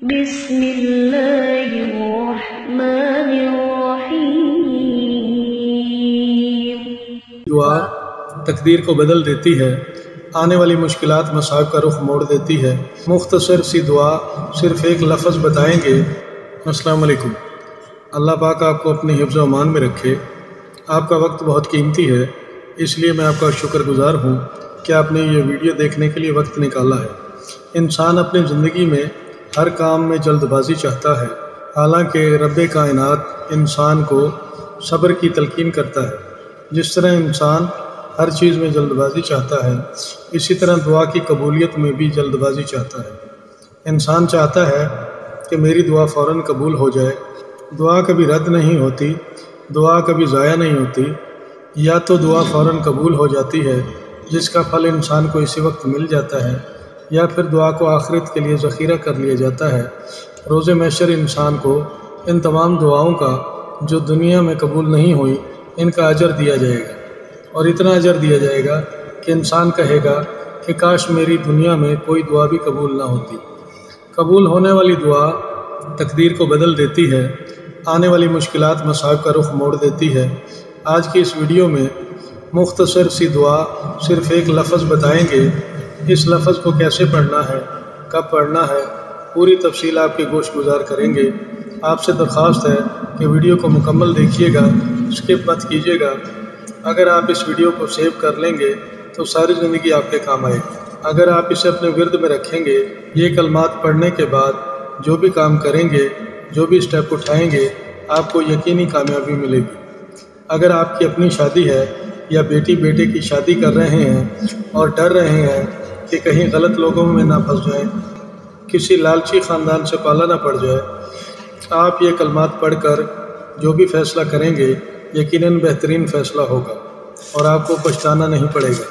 بسم اللہ الرحمن الرحیم۔ دعا تقدیر کو بدل دیتی ہے، آنے والی مشکلات مصائب کا رخ موڑ دیتی ہے۔ مختصر سی دعا صرف ایک لفظ بتائیں گے۔ السلام علیکم۔ اللہ پاک آپ کو اپنے حفظ و امان میں رکھے۔ آپ کا وقت بہت قیمتی ہے، اس لیے میں آپ کا شکر گزار ہوں کہ آپ نے یہ ویڈیو دیکھنے کے لیے وقت نکالا ہے۔ انسان اپنی زندگی میں ہر کام میں جلد بازی چاہتا ہے، حالانکہ رب کائنات انسان کو صبر کی تلقین کرتا ہے۔ جس طرح انسان ہر چیز میں جلد بازی چاہتا ہے، اسی طرح دعا کی قبولیت میں بھی جلد بازی چاہتا ہے۔ انسان چاہتا ہے کہ میری دعا فوراً قبول ہو جائے۔ دعا کبھی رد نہیں ہوتی، دعا کبھی ضائع نہیں ہوتی۔ یا تو دعا فوراً قبول ہو جاتی ہے، جس کا پھل انسان کو اسی وقت مل جاتا ہے، یا پھر دعا کو آخرت کے لیے ذخیرہ کر لیا جاتا ہے۔ روز محشر انسان کو ان تمام دعاؤں کا جو دنیا میں قبول نہیں ہوئی، ان کا اجر دیا جائے گا، اور اتنا اجر دیا جائے گا کہ انسان کہے گا کہ کاش میری دنیا میں کوئی دعا بھی قبول نہ ہوتی۔ قبول ہونے والی دعا تقدیر کو بدل دیتی ہے، آنے والی مشکلات مصائب کا رخ موڑ دیتی ہے۔ آج کی اس ویڈیو میں مختصر سی دعا صرف ایک لفظ بتائیں گے۔ اس لفظ کو کیسے پڑھنا ہے، کب پڑھنا ہے، پوری تفصیل آپ کی گوش گزار کریں گے۔ آپ سے درخواست ہے کہ ویڈیو کو مکمل دیکھیے گا، اسکپ مت کیجیے گا۔ اگر آپ اس ویڈیو کو سیو کر لیں گے تو ساری زندگی آپ کے کام آئے گی۔ اگر آپ اسے اپنے ورد میں رکھیں گے، یہ کلمات پڑھنے کے بعد جو بھی کام کریں گے، جو بھی سٹیپ اٹھائیں گے، آپ کو یقینی کامیابی ملے گی۔ اگر آپ کی اپنی شادی ہے یا بیٹی بیٹے کی شادی کر رہے ہیں اور ڈر رہے ہیں کہ کہیں غلط لوگوں میں نہ پھنس جائیں، کسی لالچی خاندان سے پالا نہ پڑ جائے، آپ یہ کلمات پڑھ کر جو بھی فیصلہ کریں گے یقیناً بہترین فیصلہ ہوگا اور آپ کو پچھتانا نہیں پڑے گا۔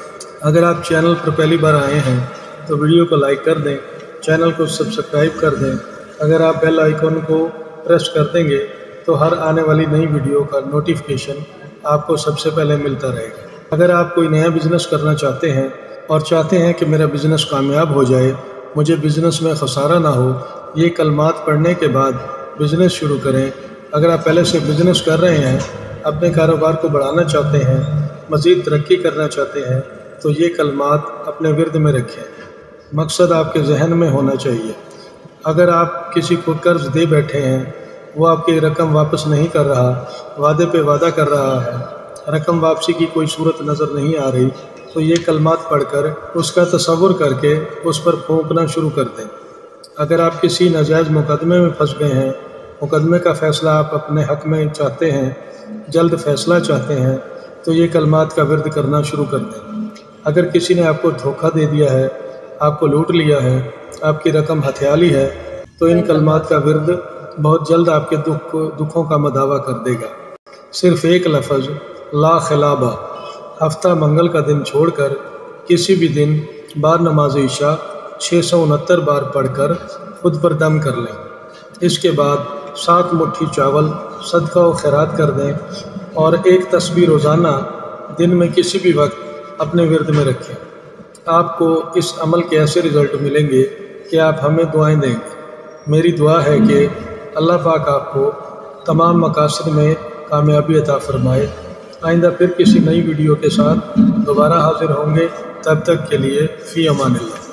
اگر آپ چینل پر پہلی بار آئے ہیں تو ویڈیو کو لائک کر دیں، چینل کو سبسکرائب کر دیں۔ اگر آپ بیل آئیکن کو پریس کر دیں گے تو ہر آنے والی نئی ویڈیو کا نوٹیفیکیشن آپ کو سب سے پہلے ملتا رہے گا۔ اگر آپ کوئی نیا بزنس کرنا چاہتے ہیں اور چاہتے ہیں کہ میرا بزنس کامیاب ہو جائے، مجھے بزنس میں خسارہ نہ ہو، یہ کلمات پڑھنے کے بعد بزنس شروع کریں۔ اگر آپ پہلے سے بزنس کر رہے ہیں، اپنے کاروبار کو بڑھانا چاہتے ہیں، مزید ترقی کرنا چاہتے ہیں، تو یہ کلمات اپنے ورد میں رکھیں۔ مقصد آپ کے ذہن میں ہونا چاہیے۔ اگر آپ کسی کو قرض دے بیٹھے ہیں، وہ آپ کی رقم واپس نہیں کر رہا، وعدے پہ وعدہ کر رہا ہے، رقم واپسی کی کوئی صورت نظر نہیں آ رہی، تو یہ کلمات پڑھ کر اس کا تصور کر کے اس پر پھونکنا شروع کر دیں۔ اگر آپ کسی ناجائز مقدمے میں پھنس گئے ہیں، مقدمے کا فیصلہ آپ اپنے حق میں چاہتے ہیں، جلد فیصلہ چاہتے ہیں، تو یہ کلمات کا ورد کرنا شروع کر دیں۔ اگر کسی نے آپ کو دھوکہ دے دیا ہے، آپ کو لوٹ لیا ہے، آپ کی رقم ہتھیا لی ہے، تو ان کلمات کا ورد بہت جلد آپ کے دکھوں کا مداوع کر دے گا۔ صرف ایک لفظ لا خلابہ ہفتہ منگل کا دن چھوڑ کر کسی بھی دن بعد نماز عشاء 669 بار پڑھ کر خود پر دم کر لیں۔ اس کے بعد 7 مٹھی چاول صدقہ و خیرات کر دیں، اور ایک تسبیح روزانہ دن میں کسی بھی وقت اپنے ورد میں رکھیں۔ آپ کو اس عمل کے ایسے رزلٹ ملیں گے کہ آپ ہمیں دعائیں دیں گے۔ میری دعا ہے کہ اللہ پاک آپ کو تمام مقاصد میں کامیابی عطا فرمائے۔ آئندہ پھر کسی نئی ویڈیو کے ساتھ دوبارہ حاضر ہوں گے، تب تک کے لیے فی امان اللہ۔